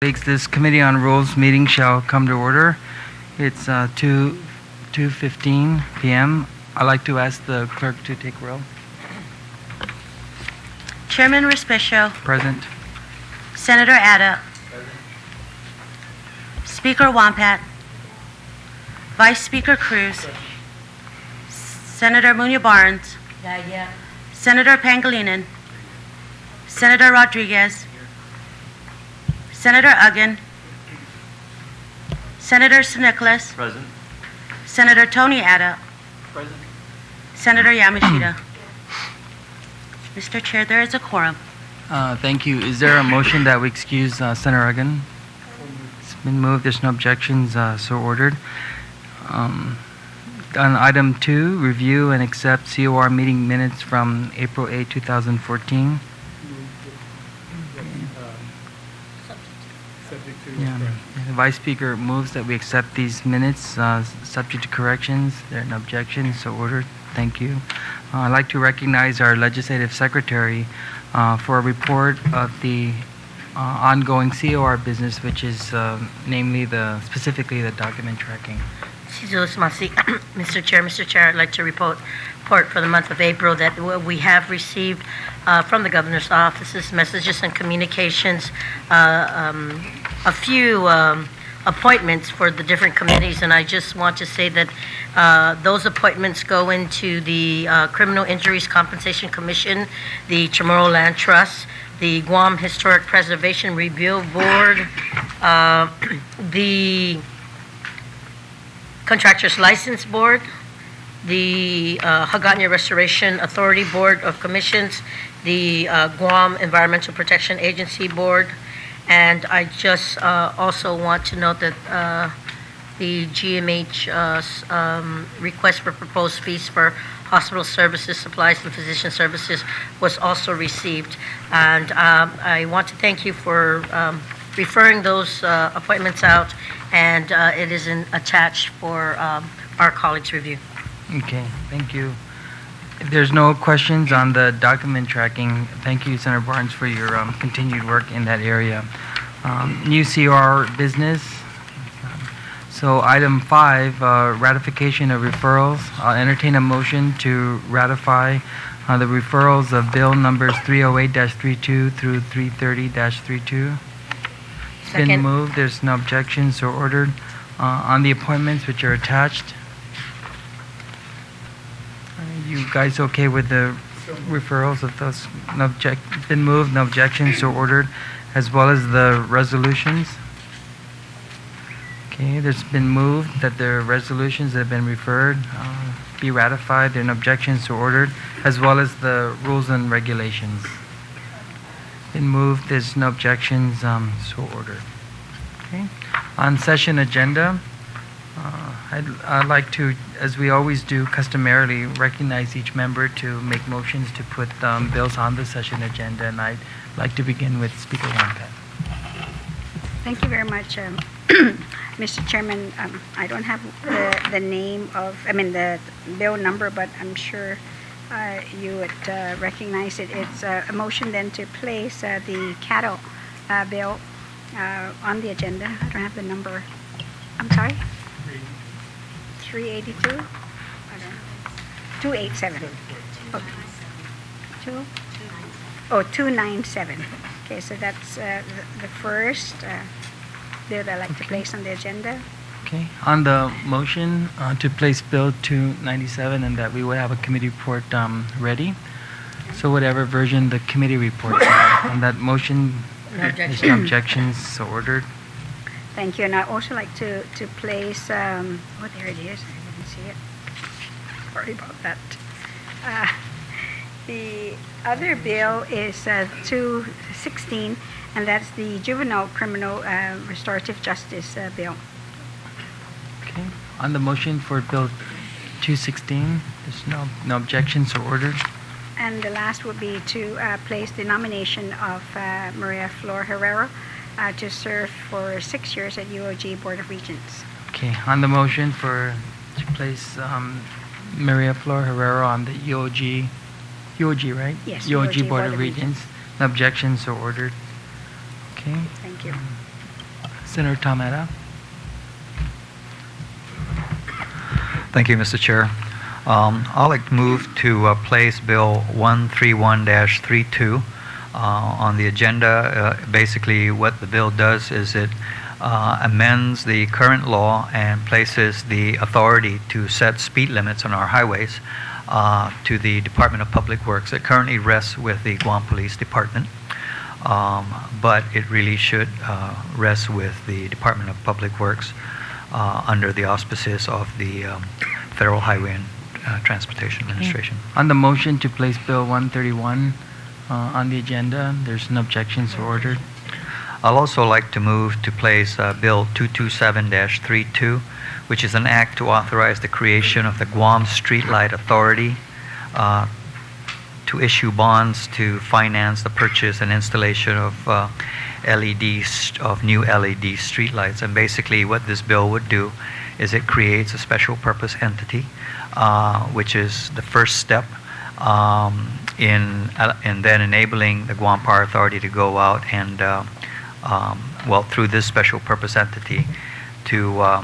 This Committee on Rules meeting shall come to order. It's 2:15 p.m. I'd like to ask the clerk to take roll. Chairman Respicio. Present. Senator Ada. Speaker Wampat. Vice Speaker Cruz. Senator Munoz Barnes. Senator Pangilinan. Senator Rodriguez. Senator Uggan. Senator St. Nicholas. Present. Senator Tony Ada. Present. Senator Yamashita. Mr. Chair, there is a quorum. Thank you. Is there a motion that we excuse Senator Uggan? It's been moved. There's no objections, so ordered. On item 2, review and accept COR meeting minutes from April 8, 2014. Yeah. The Vice Speaker moves that we accept these minutes subject to corrections. There are no objections, so ordered. Thank you. I'd like to recognize our Legislative Secretary for a report of the ongoing COR business, which is specifically the document tracking. Mr. Chair, I'd like to report for the month of April that we have received from the Governor's offices messages and communications, a few appointments for the different committees, and I just want to say that those appointments go into the Criminal Injuries Compensation Commission, the Chamorro Land Trust, the Guam Historic Preservation Review Board, the Contractors License Board, the Hagåtña Restoration Authority Board of Commissions, the Guam Environmental Protection Agency Board, and I just also want to note that the GMH request for proposed fees for hospital services, supplies, and physician services was also received. And I want to thank you for referring those appointments out, and it is attached for our colleagues' review. Okay, thank you. If there's no questions on the document tracking, thank you, Senator Barnes, for your continued work in that area. New CR business. So item 5, ratification of referrals. I'll entertain a motion to ratify the referrals of bill numbers 308-32 through 330-32. It's been moved. There's no objections, so ordered. On the appointments which are attached, you guys okay with the referrals of those? Been moved, no objections, so ordered, as well as the resolutions. Okay, there's been moved that the resolutions that have been referred be ratified. There are no objections, so ordered, as well as the rules and regulations. Been moved, there's no objections, so ordered. Okay. On session agenda, I'd like to, as we always do customarily, recognize each member to make motions to put bills on the session agenda, and I'd like to begin with Speaker Wampat. Thank you very much, Mr. Chairman. I don't have the the bill number, but I'm sure you would recognize it. It's a motion then to place the cattle bill on the agenda. I don't have the number. I'm sorry? 382? I don't know. 287. Oh, 297. Okay, so that's the first bill that I'd like to place on the agenda. Okay. On the motion to place Bill 297 and that we would have a committee report ready. So whatever version the committee reports on that motion, there's no objections, so ordered. Thank you. And I'd also like to place, there it is. I didn't see it. Sorry about that. The other bill is 216, and that's the Juvenile Criminal Restorative Justice Bill. Okay. On the motion for Bill 216, there's no objections, so ordered. And the last would be to place the nomination of Maria Flor Herrera to serve for 6 years at UOG Board of Regents. Okay. On the motion to place Maria Flor Herrera on the UOG, right? Yes. UOG Board of Regents. No objections, so ordered. Okay. Thank you. Senator Tom Etta. Thank you, Mr. Chair. I'd like to move to place Bill 131-32 on the agenda. Basically, what the bill does is it amends the current law and places the authority to set speed limits on our highways to the Department of Public Works. It currently rests with the Guam Police Department, but it really should rest with the Department of Public Works under the auspices of the Federal Highway and Transportation Administration. On the motion to place Bill 131 on the agenda, there's no objection, so ordered. I'll also like to move to place Bill 227-32, which is an act to authorize the creation of the Guam Streetlight Authority to issue bonds to finance the purchase and installation of new LED streetlights. And basically what this bill would do is it creates a special purpose entity, which is the first step in then enabling the Guam Power Authority to go out and, through this special purpose entity, to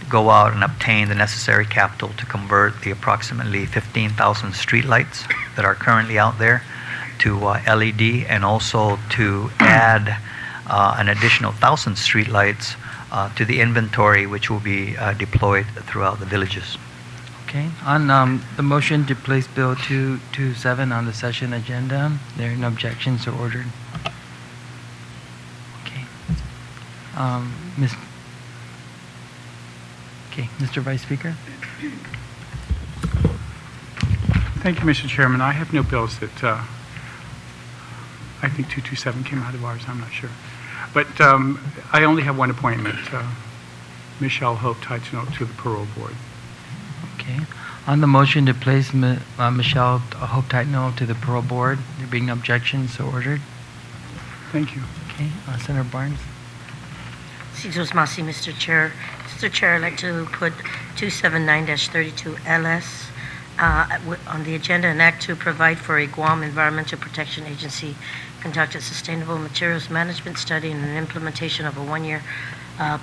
go out and obtain the necessary capital to convert the approximately 15,000 streetlights that are currently out there to LED, and also to add an additional 1,000 streetlights to the inventory, which will be deployed throughout the villages. Okay. On the motion to place Bill 227 on the session agenda, there are no objections, so ordered. Okay. Mr. Vice Speaker. Thank you, Mr. Chairman. I have no bills that, I think 227 came out of ours, I'm not sure. But I only have one appointment, Michelle Hope Titano to the Parole Board. Okay. On the motion to place Michelle Hope Titano to the Parole Board, there being no objections, so ordered. Thank you. Okay. Senator Barnes. Sitos Masi, Mr. Chair. Mr. Chair, I'd like to put 279-32 LS on the agenda, an act to provide for a Guam Environmental Protection Agency conduct a sustainable materials management study and an implementation of a one-year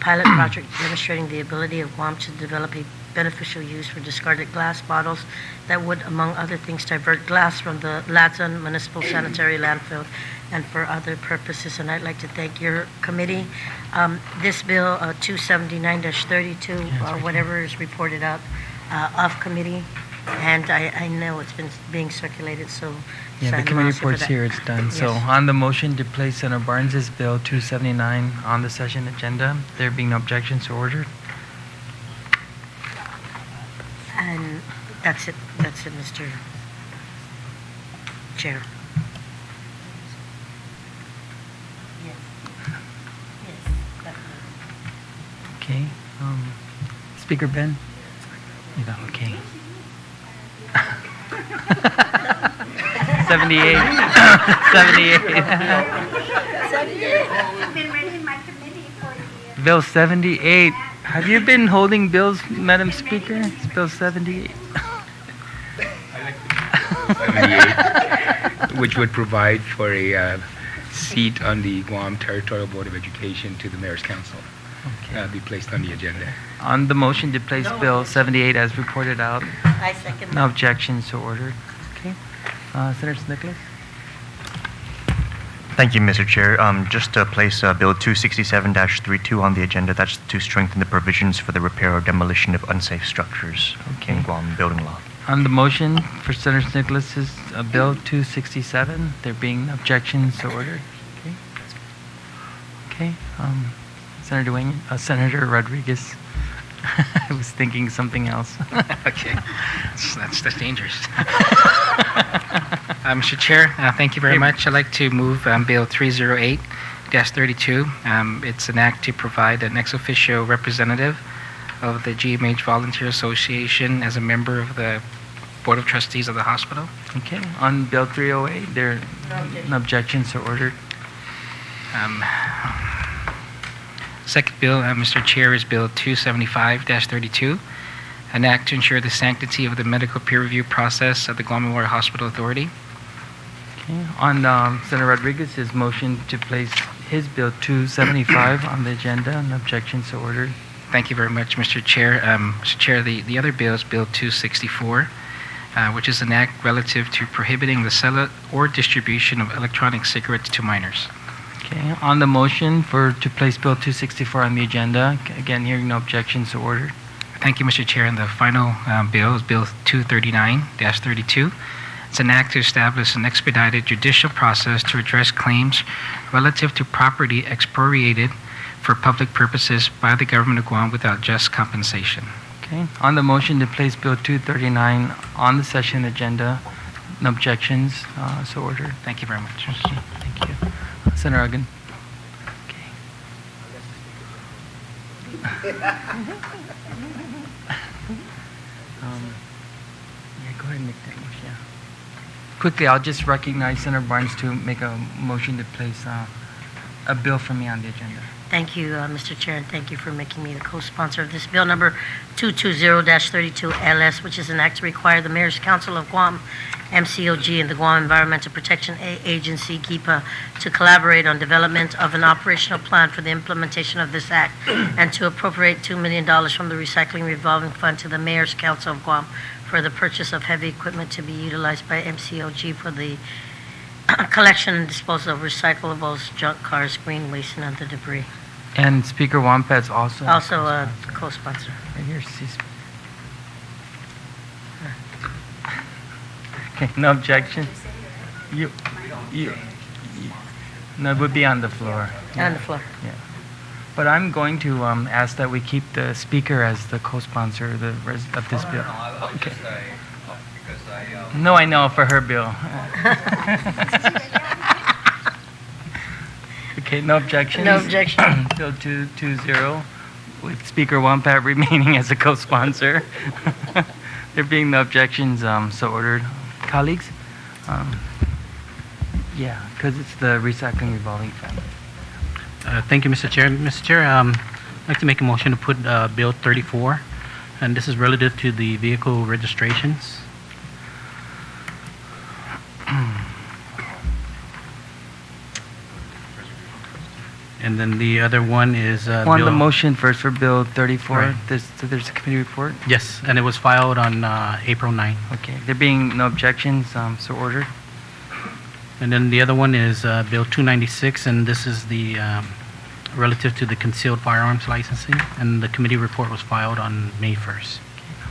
pilot project demonstrating the ability of Guam to develop a beneficial use for discarded glass bottles that would, among other things, divert glass from the Ladson Municipal Sanitary Landfill and for other purposes. And I'd like to thank your committee. This bill, 279-32, or whatever is reported out of committee, and I know it's been being circulated, so Yeah, the committee report's here, it's done. So Yes. on the motion to place Senator Barnes' Bill 279 on the session agenda, there being no objections, so ordered. And that's it, Mr. Chair. Okay. Speaker Ben? Yeah, okay. 78. 78. I've been reading my committee for years. Bill 78. Have you been holding bills, Madam Speaker? It's Bill 78. 78, which would provide for a seat on the Guam Territorial Board of Education to the Mayor's Council. Okay. Be placed on the agenda. On the motion to place Bill 78 as reported out, I second no objections, so ordered. Okay. Senator Nicholas? Thank you, Mr. Chair. Just to place Bill 267-32 on the agenda, that's to strengthen the provisions for the repair or demolition of unsafe structures in Guam building law. On the motion for Senator Nicholas's Bill 267, there being objections, so ordered. Okay. Okay. Senator Duane, Senator Rodriguez. I was thinking something else. Okay, that's dangerous. Mr. Chair, thank you very much. I'd like to move Bill 308-32. It's an act to provide an ex officio representative of the GMH Volunteer Association as a member of the Board of Trustees of the hospital. Okay. On Bill 308, there are no objections, so ordered. Second bill, Mr. Chair, is Bill 275-32, an act to ensure the sanctity of the medical peer review process of the Guam Memorial Hospital Authority. Okay. On Senator Rodriguez's motion to place his Bill 275 on the agenda. An objection, so ordered. Thank you very much, Mr. Chair. Mr. Chair, the other bill is Bill 264, which is an act relative to prohibiting the sale or distribution of electronic cigarettes to minors. Okay, on the motion to place Bill 264 on the agenda, again, hearing no objection, so ordered. Thank you, Mr. Chair. And the final bill is Bill 239-32. It's an act to establish an expedited judicial process to address claims relative to property expropriated for public purposes by the government of Guam without just compensation. Okay, on the motion to place Bill 239 on the session agenda, no objections, so ordered. Thank you very much. Okay, thank you. Senator Uggan. Okay. Yeah, go ahead and make that motion. Yeah. Quickly, I'll just recognize Senator Barnes to make a motion to place a bill for me on the agenda. Thank you, Mr. Chair, and thank you for making me the co-sponsor of this bill number 220-32 LS, which is an act to require the Mayor's Council of Guam, MCOG, and the Guam Environmental Protection Agency, GIPA, to collaborate on development of an operational plan for the implementation of this act, and to appropriate $2 million from the Recycling Revolving Fund to the Mayor's Council of Guam for the purchase of heavy equipment to be utilized by MCOG for the collection and disposal of recyclables, junk cars, green waste, and other debris. And Speaker Wampat's also Also a co-sponsor. right here. Okay, no objection. You, no, it would be on the floor. On the floor. Yeah. But I'm going to ask that we keep the speaker as the co-sponsor of this bill. Okay. No, I know, for her bill. Okay, no objections? No objection. Bill 220 with Speaker Wampat remaining as a co-sponsor. There being no objections, so ordered. Colleagues? Yeah, because it's the Recycling Revolving Fund. Thank you, Mr. Chair. Mr. Chair, I'd like to make a motion to put Bill 34, and this is relative to the vehicle registrations. And then the other one is On Bill... the motion first for Bill 34, Right. there's a committee report? Yes, and it was filed on April 9th. Okay, there being no objections, so ordered. And then the other one is Bill 296, and this is the relative to the concealed firearms licensing, and the committee report was filed on May 1st.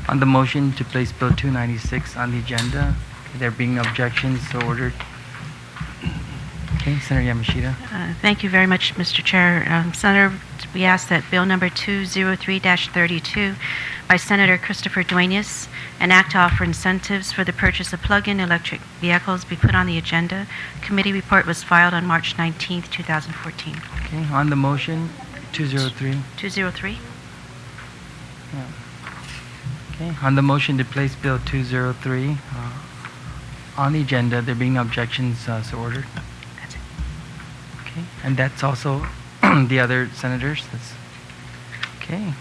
On the motion to place Bill 296 on the agenda, there being no objections, so ordered. Okay, Senator Yamashita. Thank you very much, Mr. Chair. Senator, we ask that Bill number 203-32 by Senator Christopher Duenas, an act to offer incentives for the purchase of plug-in electric vehicles, be put on the agenda. Committee report was filed on March 19th, 2014. Okay, on the motion, 203. 203? Yeah. Okay, on the motion to place Bill 203 on the agenda, there being no objections, so ordered. That's it. Okay, and that's also the other senators. That's okay.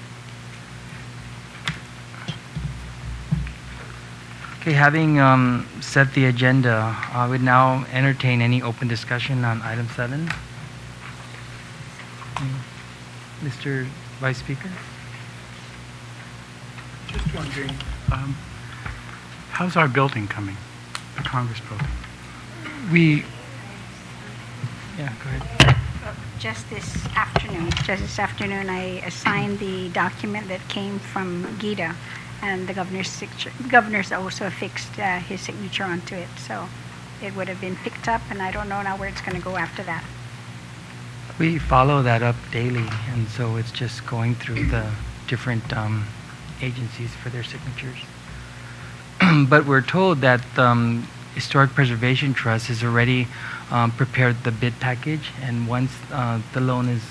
Okay, having set the agenda, I would now entertain any open discussion on item 7. Mr. Vice Speaker? Just wondering, how's our building coming, the Congress building? Yeah, go ahead. Just this afternoon, I assigned the document that came from Gita, and the governor's also affixed his signature onto it. So it would have been picked up, and I don't know now where it's going to go after that. We follow that up daily, and so it's just going through the different agencies for their signatures. But we're told that Historic Preservation Trust has already prepared the bid package, and once the loan is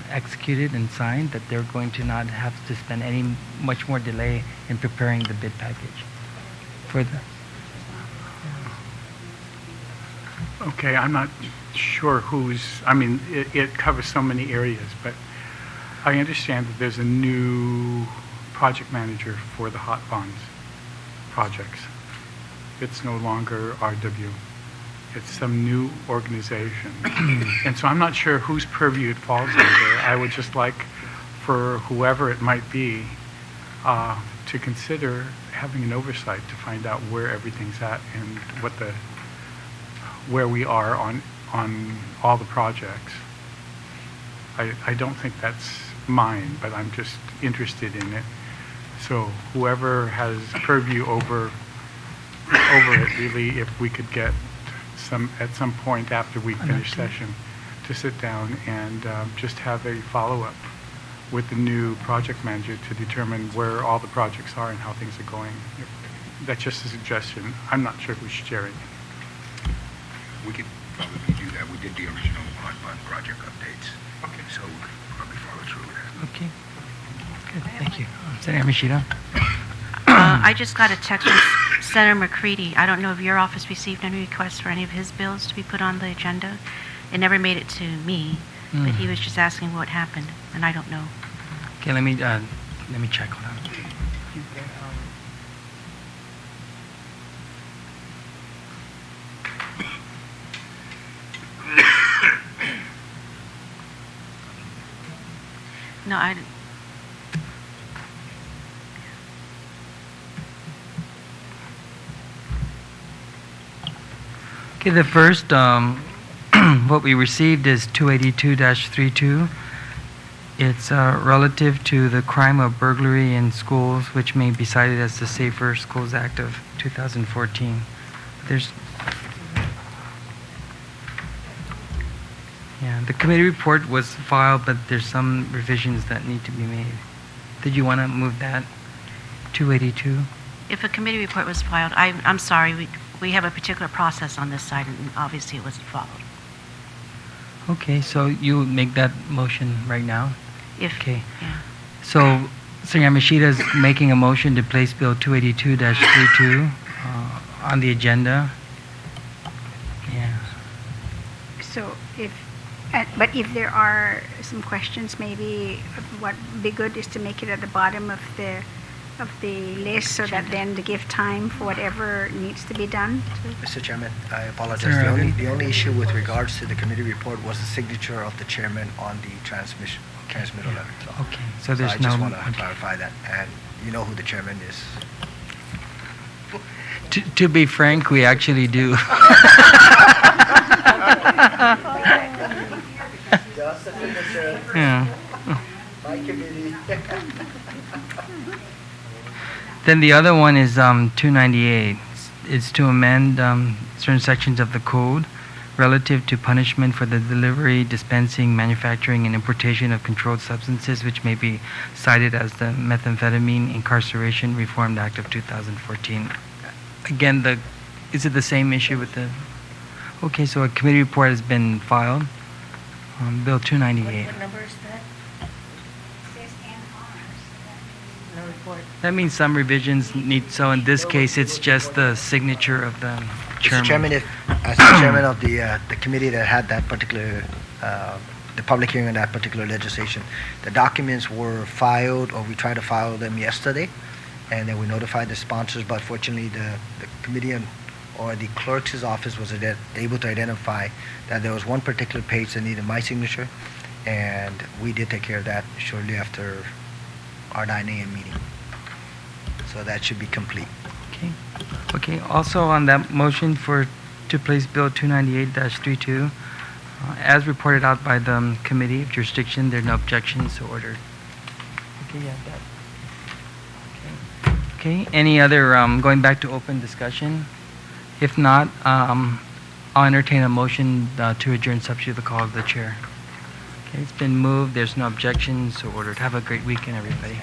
executed and signed, that they're going to not have to spend much more delay in preparing the bid package for the. Okay, I'm not sure it covers so many areas, but I understand that there's a new project manager for the hot bonds projects. It's no longer RW. It's some new organization. And so I'm not sure whose purview it falls under. I would just like for whoever it might be to consider having an oversight to find out where everything's at and where we are on all the projects. I don't think that's mine, but I'm just interested in it. So whoever has purview over it, really, if we could get at some point after we finish session to sit down and just have a follow-up with the new project manager to determine where all the projects are and how things are going. That's just a suggestion. I'm not sure who's sharing it. We could probably do that. We did the original on project updates. Okay. So we could probably follow through with that. Okay. Good, thank you. Senator Machida? I just got a text from Senator McCready. I don't know if your office received any requests for any of his bills to be put on the agenda. It never made it to me, but he was just asking what happened, and I don't know. Okay, let me check. Hold on. No, I didn't. Okay, the first, what we received is 282-32. It's relative to the crime of burglary in schools, which may be cited as the Safer Schools Act of 2014. The committee report was filed, but there's some revisions that need to be made. Did you want to move that? 282? If a committee report was filed, I'm sorry, we have a particular process on this side, and obviously it wasn't followed. Okay, so you make that motion right now? Okay. Yeah. So Senator Machida is making a motion to place Bill 282-32 on the agenda. Yeah. So but if there are some questions, maybe what would be good is to make it at the bottom of the list so that then to give time for whatever needs to be done. Mr. Chairman, I apologize. Sure. The only issue with regards to the committee report was the signature of the chairman on the transmittal letter. Okay, so there's I just no... want to clarify that, and you know who the chairman is. To be frank, we actually do. Just a signature. Yeah. My committee. Then the other one is 298. It's to amend certain sections of the code relative to punishment for the delivery, dispensing, manufacturing, and importation of controlled substances, which may be cited as the Methamphetamine Incarceration Reformed Act of 2014. Again, is it the same issue with the... Okay, so a committee report has been filed on Bill 298. What number is that? No report. That means some revisions need, so in this case, it's just the signature of the chairman. Mr. Chairman, as the chairman of the committee that had that particular, the public hearing on that particular legislation, the documents were filed, or we tried to file them yesterday, and then we notified the sponsors, but fortunately the committee or the clerk's office was able to identify that there was one particular page that needed my signature, and we did take care of that shortly after our 9 a.m. meeting. So that should be complete. Okay. Also on that motion to place Bill 298-32, as reported out by the committee of jurisdiction, there are no objections, so ordered. Okay, you have that. Okay. Any other going back to open discussion? If not, I'll entertain a motion to adjourn subject to the call of the chair. Okay, it's been moved. There's no objections, so ordered. Have a great weekend, everybody.